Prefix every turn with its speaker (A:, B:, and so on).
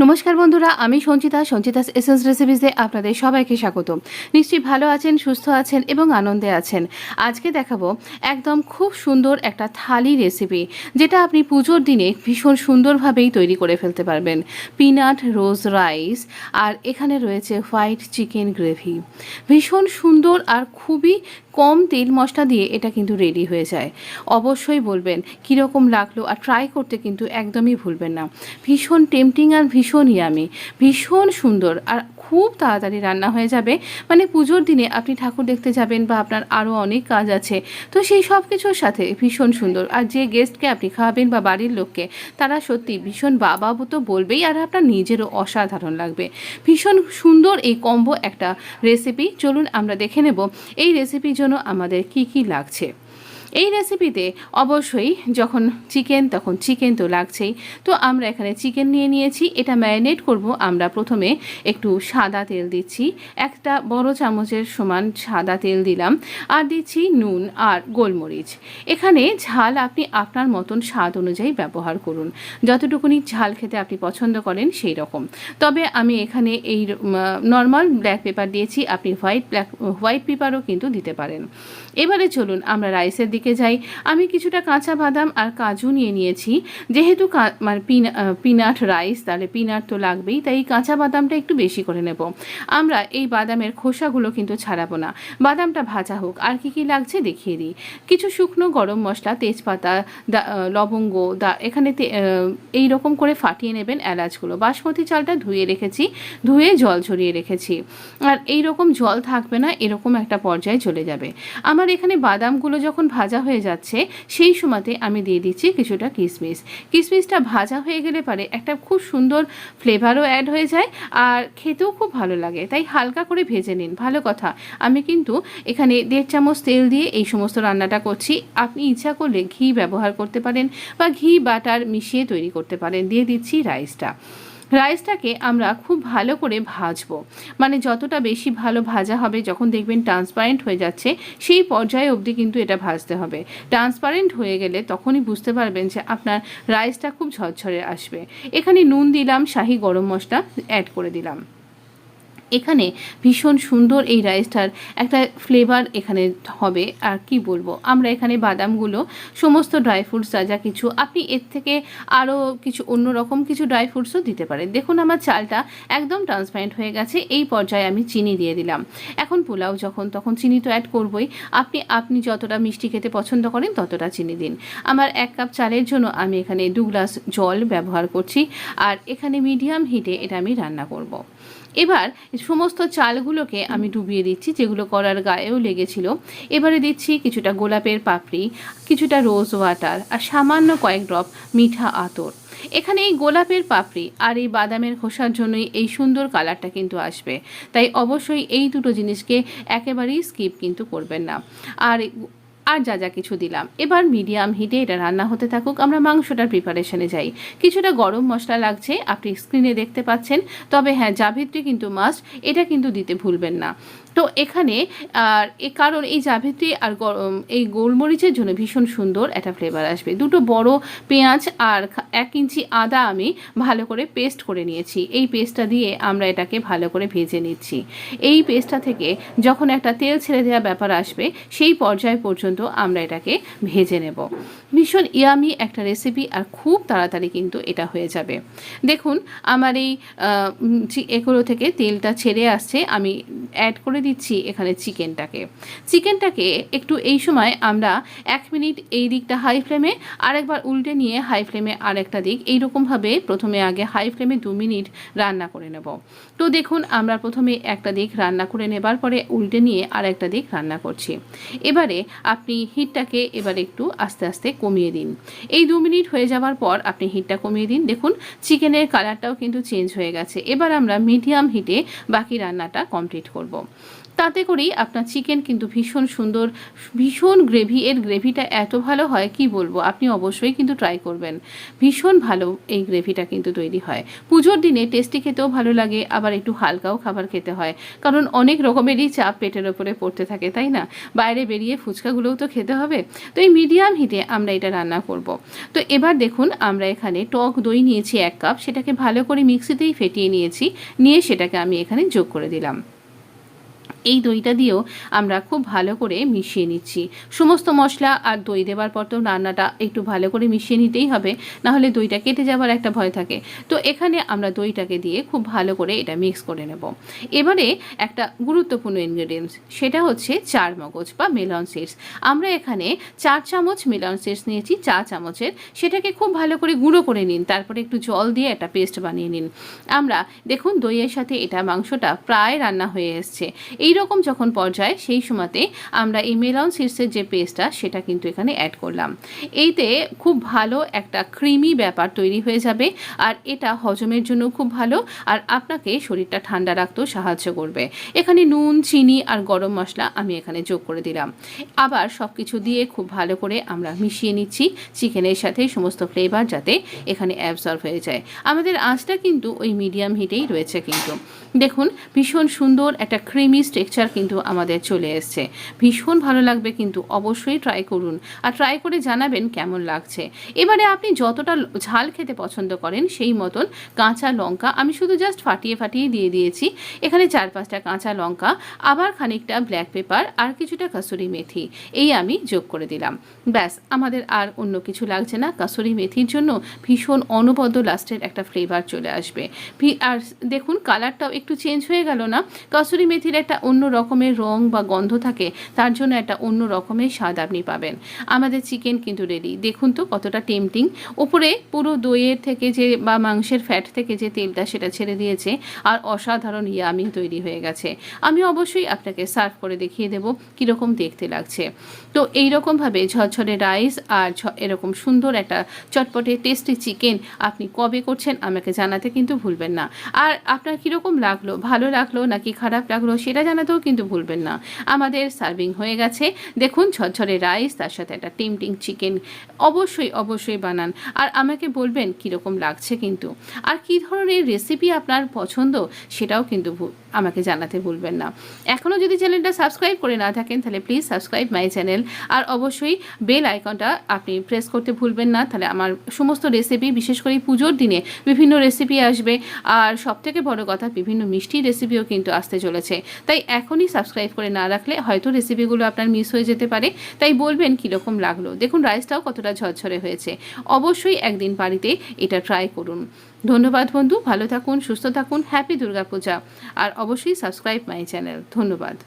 A: নমস্কার বন্ধুরা, আমি সঞ্চিতাস এসেন্স রেসিপিসে আপনাদের সবাইকে স্বাগত। নিশ্চয়ই ভালো আছেন, সুস্থ আছেন এবং আনন্দে আছেন। আজকে দেখাবো একদম খুব সুন্দর একটা থালি রেসিপি, যেটা আপনি পুজোর দিনে ভীষণ সুন্দরভাবেই তৈরি করে ফেলতে পারবেন। পিনাট রোজ রাইস আর এখানে রয়েছে হোয়াইট চিকেন গ্রেভি। ভীষণ সুন্দর আর খুবই কম তেল মশলা দিয়ে এটা কিন্তু রেডি হয়ে যায়। অবশ্যই বলবেন কীরকম লাগলো, আর ট্রাই করতে কিন্তু একদমই ভুলবেন না। ভীষণ টেম্পটিং আর ভীষণ ইয়ামি, ভীষণ সুন্দর আর খুব তাড়াতাড়ি রান্না হয়ে যাবে। মানে পুজোর দিনে আপনি ঠাকুর দেখতে যাবেন বা আপনার আরও অনেক কাজ আছে, তো সেই সব কিছুর সাথে ভীষণ সুন্দর। আর যে গেস্টকে আপনি খাওয়াবেন বা বাড়ির লোককে, তারা সত্যি ভীষণ বাবু তো বলবেই, আর আপনার নিজেরও অসাধারণ লাগবে। ভীষণ সুন্দর এই কম্বো একটা রেসিপি। চলুন আমরা দেখে নেব এই রেসিপির জন্য আমাদের কি কি লাগছে। এই রেসিপিতে অবশ্যই যখন চিকেন, তখন চিকেন তো লাগছেই। তো আমরা এখানে চিকেন নিয়ে নিয়েছি। এটা ম্যারিনেট করব। আমরা প্রথমে একটু সাদা তেল দিচ্ছি, একটা বড় চামচের সমান সাদা তেল দিলাম, আর দিচ্ছি নুন আর গোলমরিচ। এখানে ঝাল আপনি আপনার মতন স্বাদ অনুযায়ী ব্যবহার করুন, যতটুকুনি ঝাল খেতে আপনি পছন্দ করেন সেই রকম। তবে আমি এখানে এই নর্মাল ব্ল্যাক পেপার দিয়েছি, আপনি হোয়াইট পেপারও কিন্তু দিতে পারেন। এবারে চলুন আমরা রাইসের দিকে যাই। আমি কিছুটা কাঁচা বাদাম আর কাজু নিয়ে নিয়েছি। যেহেতু মানে পিনাট রাইস, তাহলে পিনাট তো লাগবেই, তাই কাঁচা বাদামটা একটু বেশি করে নেব। আমরা এই বাদামের খোসাগুলো কিন্তু ছাড়াবো না, বাদামটা ভাজা হোক। আর কি কি লাগছে দেখিয়ে দিই। কিছু শুকনো গরম মশলা, তেজপাতা, লবঙ্গ, এখানে এই রকম করে ফাটিয়ে নেবেন এলাচগুলো। বাসমতি চালটা ধুয়ে রেখেছি, ধুয়ে জল ঝরিয়ে রেখেছি। আর এই রকম জল থাকবে না, এরকম একটা পর্যায়ে চলে যাবে। আমার এখানে বাদামগুলো যখন ভাজা হয়ে যাচ্ছে, সেই সময়তে আমি দিয়ে দিচ্ছি কিছুটা কিশমিশ। কিশমিশটা ভাজা হয়ে গেলে পারে একটা খুব সুন্দর ফ্লেভারও অ্যাড হয়ে যায়, আর খেতেও খুব ভালো লাগে। তাই হালকা করে ভেজে নিন। ভালো কথা, আমি কিন্তু এখানে 1.5 চামচ তেল দিয়ে এই সমস্ত রান্নাটা করছি। আপনি ইচ্ছা করলে ঘি ব্যবহার করতে পারেন বা ঘি বাটার মিশিয়ে তৈরি করতে পারেন। দিয়ে দিচ্ছি রাইসটাকে আমরা খুব ভালো করে ভাজবো। মানে যতটা বেশি ভালো ভাজা হবে, যখন দেখবেন ট্রান্সপারেন্ট হয়ে যাচ্ছে, সেই পর্যায়ে অবধি কিন্তু এটা ভাজতে হবে। ট্রান্সপারেন্ট হয়ে গেলে তখনই বুঝতে পারবেন যে আপনার রাইসটা খুব ঝরঝরে আসবে। এখানে নুন দিলাম, শাহি গরম মশলা অ্যাড করে দিলাম। এখানে ভীষণ সুন্দর এই রাইসটার একটা ফ্লেভার এখানে হবে। আর কি বলবো, আমরা এখানে বাদামগুলো, সমস্ত ড্রাই ফ্রুটস, যা কিছু আপনি এর থেকে আরও কিছু অন্যরকম কিছু ড্রাই ফ্রুটসও দিতে পারেন। দেখুন আমার চালটা একদম ট্রান্সপারেন্ট হয়ে গেছে। এই পর্যায়ে আমি চিনি দিয়ে দিলাম। এখন পোলাও তখন চিনি তো অ্যাড করবই। আপনি যতটা মিষ্টি খেতে পছন্দ করেন ততটা চিনি দিন। আমার 1 কাপ চালের জন্য আমি এখানে 2 গ্লাস জল ব্যবহার করছি, আর এখানে মিডিয়াম হিটে এটা আমি রান্না করব। এবার সমস্ত চালগুলোকে আমি ডুবিয়ে দিচ্ছি, যেগুলো করার গায়েও লেগেছিল। এবারে দিচ্ছি কিছুটা গোলাপের পাপড়ি, কিছুটা রোজ ওয়াটার, আর সামান্য কয়েক ড্রপ মিঠা আতর। এখানে এই গোলাপের পাপড়ি আর এই বাদামের খোসার জন্যই এই সুন্দর কালারটা কিন্তু আসবে। তাই অবশ্যই এই দুটো জিনিসকে একেবারেই স্কিপ কিন্তু করবেন না। আর যা কিছু দিলাম, এবার মিডিয়াম হিটে এটা রান্না হতে থাকুক। আমরা মাংসটার প্রিপারেশনে যাই। কিছুটা গরম মশলা লাগছে, আপনি স্ক্রিনে দেখতে পাচ্ছেন। তবে হ্যাঁ, জাভিত্রি কিন্তু মাস্ট, এটা কিন্তু দিতে ভুলবেন না। তো এখানে কারণ এই জাভিত্রি আর এই গোলমরিচের জন্য ভীষণ সুন্দর একটা ফ্লেভার আসবে। 2 বড় পেঁয়াজ আর 1 ইঞ্চি আদা আমি ভালো করে পেস্ট করে নিয়েছি। এই পেস্টটা দিয়ে আমরা এটাকে ভালো করে ভেজে নিচ্ছি। এই পেস্টটা থেকে যখন একটা তেল ছেড়ে দেওয়া ব্যাপার আসবে, সেই পর্যায় পর্যন্ত আমরা এটাকে ভেজে নেব। ভীষণ ইয়ামি একটা রেসিপি, আর খুব তাড়াতাড়ি কিন্তু এটা হয়ে যাবে। দেখুন আমার এই এগুলো থেকে তেলটা ছেড়ে আসছে। আমি অ্যাড করে দিচ্ছি এখানে চিকেনটাকে একটু এই সময় আমরা 1 মিনিট এই দিকটা হাই ফ্লেমে, আরেকবার উল্টে নিয়ে হাই ফ্লেমে আরেকটা দিক, এইরকমভাবে প্রথমে আগে হাই ফ্লেমে 2 মিনিট রান্না করে নেব। তো দেখুন আমরা প্রথমে একটা দিক রান্না করে নেবার পরে উল্টে নিয়ে আরেকটা দিক রান্না করছি। এবারে আপনি হিটটাকে এবারে একটু আস্তে আস্তে কমিয়ে দিন। এই 2 মিনিট হয়ে যাওয়ার পর আপনি হিটটা কমিয়ে দিন। দেখুন চিকেনের কালারটাও কিন্তু চেঞ্জ হয়ে গেছে। এবার আমরা মিডিয়াম হিটে বাকি রান্নাটা কমপ্লিট করব। তাতে করেই আপনার চিকেন কিন্তু ভীষণ সুন্দর, ভীষণ গ্রেভি, এর গ্রেভিটা এত ভালো হয় কি বলবো, আপনি অবশ্যই কিন্তু ট্রাই করবেন। ভীষণ ভালো এই গ্রেভিটা কিন্তু তৈরি হয়। পুজোর দিনে টেস্টি খেতেও ভালো লাগে, আবার একটু হালকাও খাবার খেতে হয়, কারণ অনেক রকমেরই চাপ পেটের ওপরে পড়তে থাকে, তাই না? বাইরে বেরিয়ে ফুচকাগুলোও তো খেতে হবে। তো এই মিডিয়াম হিটে আমরা এটা রান্না করব। তো এবার দেখুন, আমরা এখানে টক দই নিয়েছি 1 কাপ, সেটাকে ভালো করে মিক্সিতেই ফেটিয়ে নিয়েছি, নিয়ে সেটাকে আমি এখানে যোগ করে দিলাম। এই দইটা দিয়েও আমরা খুব ভালো করে মিশিয়ে নিচ্ছি। সমস্ত মশলা আর দই দেওয়ার পর তো রান্নাটা একটু ভালো করে মিশিয়ে নিতেই হবে, নাহলে দইটা কেটে যাওয়ার একটা ভয় থাকে। তো এখানে আমরা দইটাকে দিয়ে খুব ভালো করে এটা মিক্স করে নেব। এবারে একটা গুরুত্বপূর্ণ ইনগ্রেডিয়েন্টস, সেটা হচ্ছে চার মগজ বা মেলন সিডস। আমরা এখানে 4 চামচ মেলন সিডস নিয়েছি, চা চামচের। সেটাকে খুব ভালো করে গুঁড়ো করে নিন, তারপরে একটু জল দিয়ে একটা পেস্ট বানিয়ে নিন। আমরা দেখুন দইয়ের সাথে এটা মাংসটা প্রায় রান্না হয়ে এসছে। এই রকম যখন পর্যায়ে, সেই সময়তে আমরা এই মেলন সিডসের যে পেস্টটা সেটা কিন্তু এখানে অ্যাড করলাম। এইতে খুব ভালো একটা ক্রিমি ব্যাপার তৈরি হয়ে যাবে, আর এটা হজমের জন্য খুব ভালো, আর আপনাকে শরীরটা ঠান্ডা রাখতেও সাহায্য করবে। এখানে নুন, চিনি আর গরম মশলা আমি এখানে যোগ করে দিলাম। আবার সব কিছু দিয়ে খুব ভালো করে আমরা মিশিয়ে নিচ্ছি চিকেনের সাথে, সমস্ত ফ্লেভার যাতে এখানে অ্যাবজর্ব হয়ে যায়। আমাদের আঁচটা কিন্তু ওই মিডিয়াম হিটেই রয়েছে। কিন্তু দেখুন ভীষণ সুন্দর একটা ক্রিমি টেক্সচার কিন্তু আমাদের চলে এসছে। ভীষণ ভালো লাগবে, কিন্তু অবশ্যই ট্রাই করুন, আর ট্রাই করে জানাবেন কেমন লাগছে। এবারে আপনি যতটা ঝাল খেতে পছন্দ করেন সেই মতন কাঁচা লঙ্কা আমি শুধু জাস্ট ফাটিয়ে ফাটিয়ে দিয়ে দিয়েছি। এখানে 4-5টা কাঁচা লঙ্কা, আবার খানিকটা ব্ল্যাক পেপার আর কিছুটা কাসুরি মেথি, এই আমি যোগ করে দিলাম। ব্যাস, আমাদের আর অন্য কিছু লাগছে না। কাসুরি মেথির জন্য ভীষণ অনবদ্য লাস্টের একটা ফ্লেভার চলে আসবে। আর দেখুন কালারটাও একটু চেঞ্জ হয়ে গেল না? কাসুরি মেথির একটা অন্য রকমের রং বা গন্ধ থাকে, তার জন্য একটা অন্য রকমের স্বাদ আপনি পাবেন। আমাদের চিকেন কিন্তু রেডি। দেখুন তো কতটা টেম্পটিং। ওপরে পুরো দইয়ের থেকে যে বা মাংসের ফ্যাট থেকে যে তেলটা সেটা ছেড়ে দিয়েছে, আর অসাধারণ ইয়ামি তৈরি হয়ে গেছে। আমি অবশ্যই আপনাকে সার্ভ করে দেখিয়ে দেব কীরকম দেখতে লাগছে। তো এইরকমভাবে ঝরঝরে রাইস আর এরকম সুন্দর একটা চটপটে টেস্টি চিকেন আপনি কবে করছেন আমাকে জানাতে কিন্তু ভুলবেন না। আর আপনার কীরকম লাগলো, ভালো লাগলো নাকি খারাপ লাগলো সেটা জানাতেও কিন্তু ভুলবেন না। আমাদের সার্ভিং হয়ে গেছে। দেখুন ঝরঝরে রাইস, তার সাথে একটা টেম্পটিং চিকেন। অবশ্যই অবশ্যই বানান, আর আমাকে বলবেন কীরকম লাগছে কিন্তু। আর কী ধরনের রেসিপি আপনার পছন্দ সেটাও কিন্তু আমাকে জানাতে ভুলবেন না। এখনও যদি চ্যানেলটা সাবস্ক্রাইব করে না থাকেন তাহলে প্লিজ সাবস্ক্রাইব মাই চ্যানেল, আর অবশ্যই বেল আইকনটা আপনি প্রেস করতে ভুলবেন না। তাহলে আমার সমস্ত রেসিপি, বিশেষ করে পুজোর দিনে বিভিন্ন রেসিপি আসবে, আর সবথেকে বড় কথা বিভিন্ন মিষ্টি রেসিপিও কিন্তু আসতে চলেছে। তাই এখনই সাবস্ক্রাইব করে না রাখলে হয়তো রেসিপিগুলো আপনার মিস হয়ে যেতে পারে। তাই বলবেন কীরকম লাগলো। দেখুন রাইসটাও কতটা ঝরঝরে হয়েছে। অবশ্যই একদিন বাড়িতে এটা ট্রাই করুন। ধন্যবাদ বন্ধু, ভালো থাকুন, সুস্থ থাকুন, হ্যাপি দুর্গাপূজা, আর অবশ্যই সাবস্ক্রাইব মাই চ্যানেল। ধন্যবাদ।